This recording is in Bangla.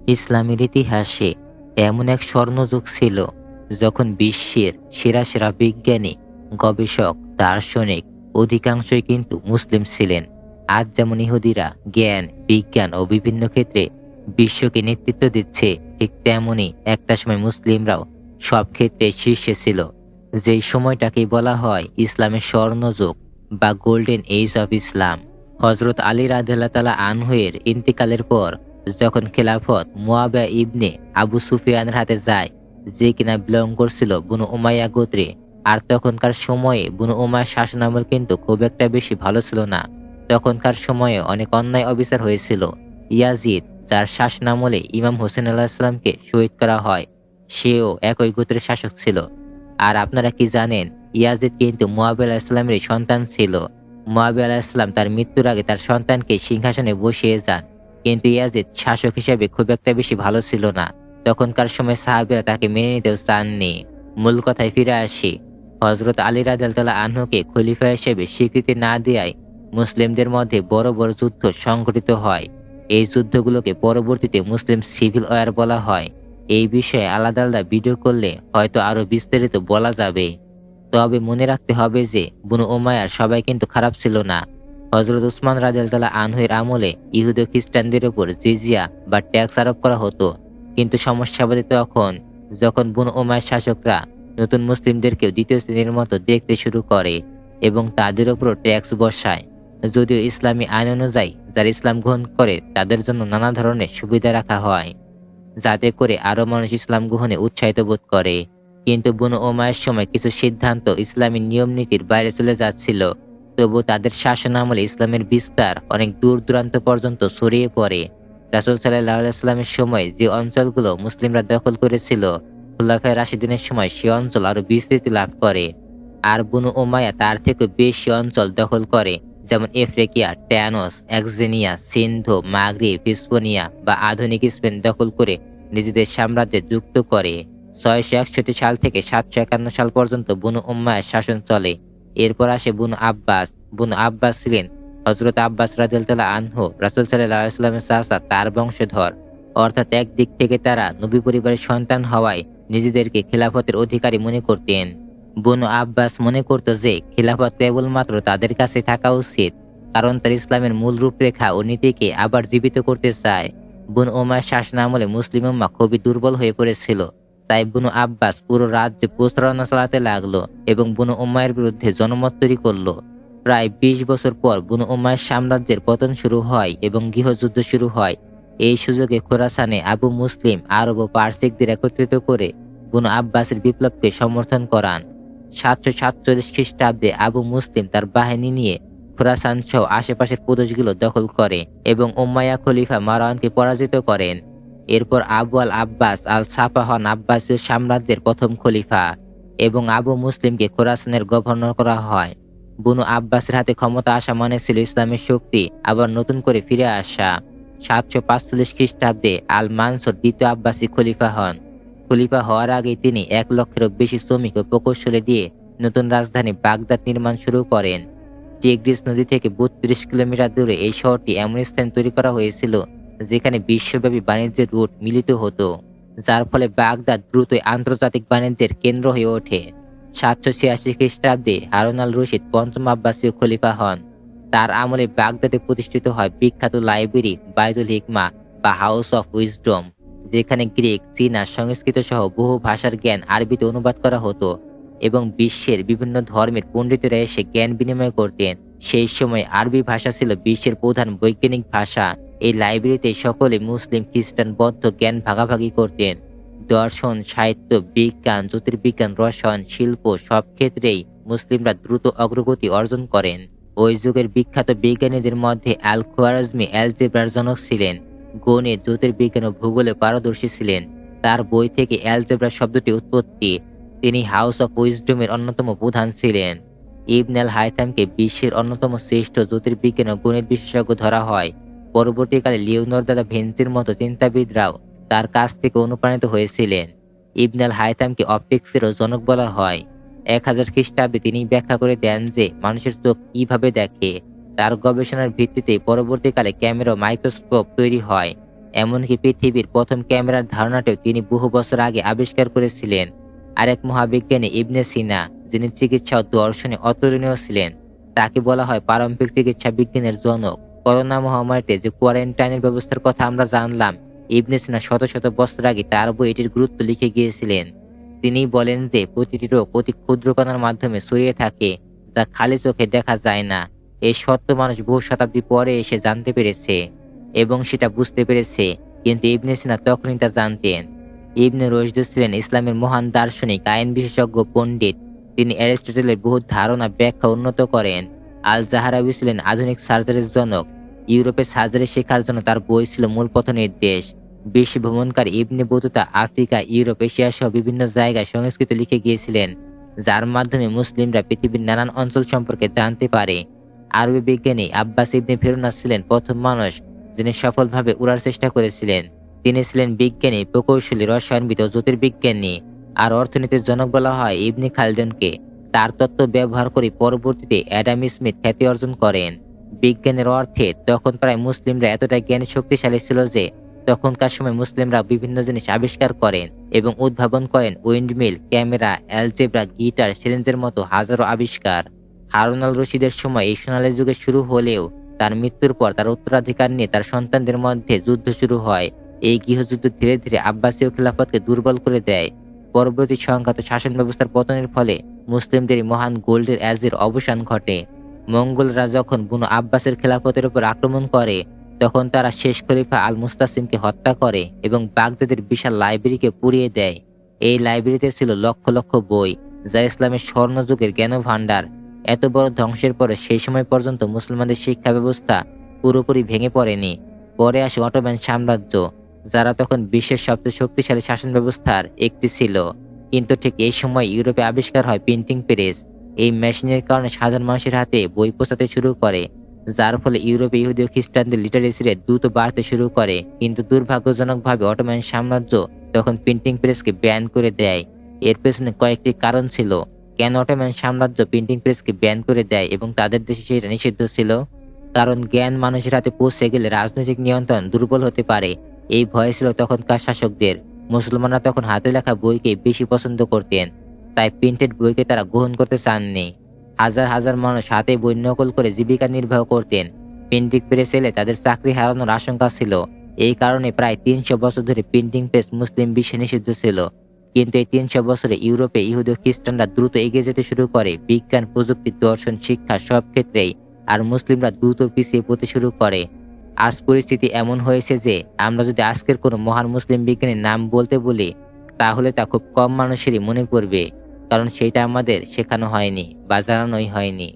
ইসলামের ইতিহাসে এমন এক স্বর্ণযুগ ছিল যখন বিশ্বের সেরা সেরা বিজ্ঞানী, গবেষক, দার্শনিক অধিকাংশই কিন্তু মুসলিম ছিলেন। আজ যেমন ইহুদিরা জ্ঞান, বিজ্ঞান ও বিভিন্ন ক্ষেত্রে বিশ্বকে নেতৃত্ব দিচ্ছে, ঠিক তেমনই একটা সময় মুসলিমরাও সব ক্ষেত্রে শীর্ষে ছিল। যেই সময়টাকেই বলা হয় ইসলামের স্বর্ণযুগ বা গোল্ডেন এজ অফ ইসলাম। হজরত আলী রাদিয়াল্লাহু তাআলা আনহু-এর ইন্তিকালের পর যখন খেলাফত মুয়াবিয়া ইবনে আবু সুফিয়ানের হাতে যায়, যে কিনা বিলং করছিল বনু উমাইয়া গোত্রে। আর তখনকার সময়ে বনু উমাইয়ার শাসনামল কিন্তু খুব একটা বেশি ভালো ছিল না। তখনকার সময়ে অনেক অন্যায় অবিচার হয়েছিল। ইয়াজিদ, যার শাসনামলে ইমাম হোসেন আলাইহিসসালামকে শহীদ করা হয়, সেও একই গোত্রের শাসক ছিল। আর আপনারা কি জানেন, ইয়াজিদ কিন্তু মুয়াবিয়া আলাইহিসসালামেরই সন্তান ছিল। মুয়াবিয়া আলাইহিসসালাম তার মৃত্যুর আগে তার সন্তানকে সিংহাসনে বসিয়ে যান, কিন্তু ইয়াজিদ শাসক হিসেবে খুব একটা বেশি ভালো ছিল না। তখনকার সময় সাহাবীরা তাকে মেনে নিতেও চাননি। মূল কথায় ফিরে আসি, হযরত আলী রাদিয়াল্লাহু তাআলা আনহুকে খলিফা হিসেবে স্বীকৃতি না দেওয়ায় মুসলিমদের মধ্যে বড় বড় যুদ্ধ সংঘটিত হয়। এই যুদ্ধগুলোকে পরবর্তীতে মুসলিম সিভিল ওয়ার বলা হয়। এই বিষয়ে আলাদা আলাদা ভিডিও করলে হয়তো আরো বিস্তারিত বলা যাবে। তবে মনে রাখতে হবে যে বনু উমাইয়ার সবাই কিন্তু খারাপ ছিল না। হযরত উসমান রাদিয়াল্লাহু তাআলা আনহু-এর আমলে ইহুদি ও খ্রিস্টানদের উপর জিজিয়া বা ট্যাক্স আরোপ করা হতো। কিন্তু সমস্যা বাধে তখন, যখন বনু উমাইয়ার শাসকরা নতুন মুসলিমদেরকেও দ্বিতীয় শ্রেণীর মতো দেখতে শুরু করে এবং তাদের উপরও ট্যাক্স বসায়। যদিও ইসলামী আইন অনুযায়ী যারা ইসলাম গ্রহণ করে তাদের জন্য নানা ধরনের সুবিধা রাখা হয়, যাতে করে আরো মানুষ ইসলাম গ্রহণে উৎসাহিত বোধ করে। কিন্তু বনু উমাইয়ার সময় কিছু সিদ্ধান্ত ইসলামী নিয়ম নীতির বাইরে চলে যাচ্ছিল। তবু তাদের শাসনামলে ইসলামের বিস্তার অনেক দূর দূরান্ত পর্যন্ত ছড়িয়ে পড়ে। রাসূল সাল্লাল্লাহু আলাইহি ওয়াসাল্লামের সময় যে অঞ্চলগুলো মুসলিমরা দখল করেছিল, খুলাফায়ে রাশিদিনের সময় সে অঞ্চল আরো বিস্তৃতি লাভ করে। আর বনু উমাইয়া তার থেকে বেশি অঞ্চল দখল করে, যেমন আফ্রিকা, ট্যানস, এক্সেনিয়া, সিন্ধু, মাগরিব, হিস্পোনিয়া বা আধুনিক স্পেন দখল করে নিজেদের সাম্রাজ্যে যুক্ত করে। 661 সাল থেকে 751 সাল পর্যন্ত বনু উমাইয়ার শাসন চলে। এরপর আসে বনু আব্বাস। বনু আব্বাস ছিলেন হযরত আব্বাস রাদিয়াল্লাহু তাআলা আনহু, রাসূল সাল্লাল্লাহু আলাইহি ওয়াসাল্লামের চাচা, তার বংশধর। অর্থাৎ একদিক থেকে তারা নবী পরিবারের সন্তান হওয়ায় নিজেদেরকে খেলাফতের অধিকারী মনে করতেন। বনু আব্বাস মনে করত যে খেলাফত কেবলমাত্র তাদের কাছে থাকা উচিত, কারণ তার ইসলামের মূল রূপরেখা ও নীতিকে আবার জীবিত করতে চায়। বনু উমাইয়ার শাসনামলে মুসলিম উম্মাহ খুবই দুর্বল হয়ে পড়েছিল। তাই বনু আব্বাস পুরো রাজ্যে প্রচারণা চালাতে লাগলো এবং বনু উমাইয়ার বিরুদ্ধে জনমত তৈরি করলো। প্রায় 20 বছর পর বনু উমাইয়ার সাম্রাজ্যের পতন শুরু হয় এবং গৃহযুদ্ধ শুরু হয়। এই সুযোগে খোরাসানে আবু মুসলিম আরব ও পারসিকদের একত্রিত করে বনু আব্বাসের বিপ্লবকে সমর্থন করান। 747 খ্রিস্টাব্দে আবু মুসলিম তার বাহিনী নিয়ে খোরাসান সহ আশেপাশের প্রদেশগুলো দখল করে এবং উমাইয়া খলিফা মারওয়ানকে পরাজিত করেন। এরপর আবু আল আব্বাস আল সাফা হন আব্বাসীয় সাম্রাজ্যের প্রথম খলিফা এবং আবু মুসলিমকে খোরাসানের গভর্নর করা হয়। বনু আব্বাসের হাতে ক্ষমতা আসা মানে ছিল ইসলামের শক্তি আবার নতুন করে ফিরে আসা। 745 খ্রিস্টাব্দে আল মানসুর দ্বিতীয় আব্বাসী খলিফা হন। খলিফা হওয়ার আগে তিনি 1 লক্ষেরও বেশি শ্রমিক ও প্রকৌশলী দিয়ে নতুন রাজধানী বাগদাদ নির্মাণ শুরু করেন। টিগ্রিস নদী থেকে 32 কিলোমিটার দূরে এই শহরটি এমন স্থানে তৈরি করা হয়েছিল যেখানে বিশ্বব্যাপী বাণিজ্যের রুট মিলিত হতো, যার ফলে বাগদাদ দ্রুতই আন্তর্জাতিক বাণিজ্যের কেন্দ্র হয়ে ওঠে। 786 খ্রিস্টাব্দে হারুন আল রশিদ পঞ্চম আব্বাসীয় খলিফা হন। তার আমলে বাগদাদে প্রতিষ্ঠিত হয় বিখ্যাত লাইব্রেরি বাইতুল হিকমা বা হাউস অফ উইজডম, যেখানে গ্রিক, চীনা, সংস্কৃত সহ বহু ভাষার জ্ঞান আরবিতে অনুবাদ করা হতো এবং বিশ্বের বিভিন্ন ধর্মের পণ্ডিতেরা এসে জ্ঞান বিনিময় করতেন। সেই সময় আরবি ভাষা ছিল বিশ্বের প্রধান বৈজ্ঞানিক ভাষা। এই লাইব্রেরিতে সকলে মুসলিম, খ্রিস্টান, বৌদ্ধ জ্ঞান ভাগাভাগি করতেন। দর্শন, সাহিত্য, বিজ্ঞান, জ্যোতির্বিজ্ঞান, রসায়ন, শিল্প সব ক্ষেত্রেই মুসলিমরা দ্রুত অগ্রগতি অর্জন করেন। ওই যুগের বিখ্যাত বিজ্ঞানীদের মধ্যে আল খোয়ারাজমি অ্যালজেব্রার জনক ছিলেন। গণিত, জ্যোতির্বিজ্ঞান ও ভূগোলে পারদর্শী ছিলেন। তার বই থেকে অ্যালজেব্রা শব্দটি উৎপত্তি। তিনি হাউস অফ উইজডমের অন্যতম প্রধান ছিলেন। ইবনে আল হাইথামকে বিশ্বের অন্যতম শ্রেষ্ঠ জ্যোতির্বিজ্ঞান ও গণিত বিশেষজ্ঞ ধরা হয়। পরবর্তীকালে লিওনার্দো দা ভিঞ্চির মতো চিন্তাবিদরাও তার কাছ থেকে অনুপ্রাণিত হয়েছিলেন। ইবনে আল হাইথামকে অপটিক্সেরও জনক বলা হয়। 1000 খ্রিস্টাব্দে তিনি ব্যাখ্যা করে দেন যে মানুষের চোখ কিভাবে দেখে। তার গবেষণার ভিত্তিতে পরবর্তীকালে ক্যামেরা ও মাইক্রোস্কোপ তৈরি হয়। এমনকি পৃথিবীর প্রথম ক্যামেরার ধারণাটাও তিনি বহু বছর আগে আবিষ্কার করেছিলেন। আরেক মহাবিজ্ঞানী ইবনে সিনা, যিনি চিকিৎসা ও দর্শনে অতুলনীয় ছিলেন, তাকে বলা হয় প্রারম্ভিক চিকিৎসা বিজ্ঞানের জনক। করোনা মহামারীতে যে কোয়ারেন্টাইনের ব্যবস্থার কথা আমরা জানলাম, ইবনে সিনা শত শত বছর আগে তার বই এটির গুরুত্ব লিখে গিয়েছিলেন। তিনি বলেন যে প্রতিটি রোগ অতি ক্ষুদ্র কণার মাধ্যমে ছড়িয়ে থাকে, যা খালি চোখে দেখা যায় না। এই সত্য মানুষ বহু শতাব্দী পরে এসে জানতে পেরেছে এবং সেটা বুঝতে পেরেছে, কিন্তু ইবনে সিনা তখনই তা জানতেন। ইবনে রুশদ ছিলেন ইসলামের মহান দার্শনিক, আইন বিশেষজ্ঞ, পণ্ডিত। তিনি অ্যারিস্টটলের বহু ধারণা ব্যাখ্যা উন্নত করেন। আল জাহারাবি ছিলেন আধুনিক সার্জারির জনক। ইউরোপে সার্জারি শেখার জন্য তার বই ছিল মূল পথ নির্দেশ। বিশ্ব ভ্রমণকারী Ibn Battuta Africa, Europe, Asia সহ বিভিন্ন জায়গায় সংস্কৃত লিখে গিয়েছিলেন, যার মাধ্যমে মুসলিমরা পৃথিবীর নানান অঞ্চল সম্পর্কে জানতে পারে। আরবি বিজ্ঞানী আব্বাস ইবনে ফেরুনাস ছিলেন প্রথম মানুষ যিনি সফলভাবে উড়ার চেষ্টা করেছিলেন। তিনি ছিলেন বিজ্ঞানী, প্রকৌশলী, রসায়নবিদ ও জ্যোতির্বিজ্ঞানী। আর অর্থনীতির জনক বলা হয় ইবনে খালদুনকে। তার তত্ত্ব ব্যবহার করে পরবর্তীতে অ্যাডাম স্মিথ খ্যাতি অর্জন করেন। বিজ্ঞানের অর্থে তখন প্রায় মুসলিমরা এতটাই জ্ঞানী শক্তিশালী ছিল যে তখনকার সময় মুসলিমরা বিভিন্ন জিনিস আবিষ্কার করেন এবং উদ্ভাবন করেন। উইন্ডমিল, ক্যামেরা, অ্যালজেব্রা, গিটার, সিরিঞ্জের মতো হাজারো আবিষ্কার। হারুন আল রশিদের সময় এই সোনালী যুগে শুরু হলেও তার মৃত্যুর পর তার উত্তরাধিকার নিয়ে তার সন্তানদের মধ্যে যুদ্ধ শুরু হয়। এই গৃহযুদ্ধ ধীরে ধীরে আব্বাসীয় খিলাফতকে দুর্বল করে দেয়। পরবর্তী সংঘাত শাসন ব্যবস্থার পতনের ফলে মুসলিমদের মহান গোল্ডের এজের অবসান ঘটে। মঙ্গলরা যখন বুনো আব্বাসের খেলাফতের উপর আক্রমণ করে, তখন তারা শেষ খলিফা আল মুস্তাসিমকে হত্যা করে এবং বাগদাদের বিশাল লাইব্রেরিকে পুড়িয়ে দেয়। এই লাইব্রেরিতে ছিল লক্ষ লক্ষ বই, যা ইসলামের স্বর্ণযুগের জ্ঞান ভাণ্ডার। এত বড় ধ্বংসের পরে সেই সময় পর্যন্ত মুসলমানদের শিক্ষা ব্যবস্থা পুরোপুরি ভেঙে পড়েনি। পরে আসে অটোম্যান সাম্রাজ্য, যারা তখন বিশ্বের সবচেয়ে শক্তিশালী শাসন ব্যবস্থার একটি ছিল। কিন্তু ঠিক এই সময় ইউরোপে আবিষ্কার হয় প্রিন্টিং প্রেস। এই মেশিনের কারণে সাধারণ মানুষের হাতে বই পৌঁছাতে শুরু করে, যার ফলে ইউরোপে ইহুদি ও খ্রিস্টানদের লিটারেসি রেট দ্রুত বাড়তে শুরু করে। কিন্তু দুর্ভাগ্যজনকভাবে অটোম্যান সাম্রাজ্য তখন প্রিন্টিং প্রেসকে ব্যান করে দেয়। এর পেছনে কয়েকটি কারণ ছিল কেন অটোম্যান সাম্রাজ্য প্রিন্টিং প্রেসকে ব্যান করে দেয় এবং তাদের দেশে সেটা নিষিদ্ধ ছিল। কারণ জ্ঞান মানুষের হাতে পৌঁছে গেলে রাজনৈতিক নিয়ন্ত্রণ দুর্বল হতে পারে, এই ভয় ছিল তখনকার শাসকদের। মুসলমানরা তখন হাতে লেখা বইকে বেশি পছন্দ করতেন, তাই প্রিন্টেড বইকে তারা গ্রহণ করতে চাননি। হাজার হাজার মানুষ হাতে বই নকল করে জীবিকা নির্বাহ করতেন। প্রিন্টিং প্রেস এলে তাদের চাকরি হারানোর আশঙ্কা ছিল। এই কারণে প্রায় 300 বছর ধরে প্রিন্টিং প্রেস মুসলিম বিশ্বে নিষিদ্ধ ছিল। কিন্তু এই 300 বছরে ইউরোপে ইহুদি ও খ্রিস্টানরা দ্রুত এগিয়ে যেতে শুরু করে বিজ্ঞান, প্রযুক্তি, দর্শন, শিক্ষা সব ক্ষেত্রেই, আর মুসলিমরা দ্রুত পিছিয়ে পড়তে শুরু করে। আজ পরিস্থিতি এমন হয়েছে যে আমরা যদি আজকের কোনো মহান মুসলিম বিজ্ঞানীর নাম বলতে বলি, তাহলে তা খুব কম মানুষেরই মনে পড়বে, কারণ সেটা আমাদের শেখানো হয়নি বা জানানোই হয়নি।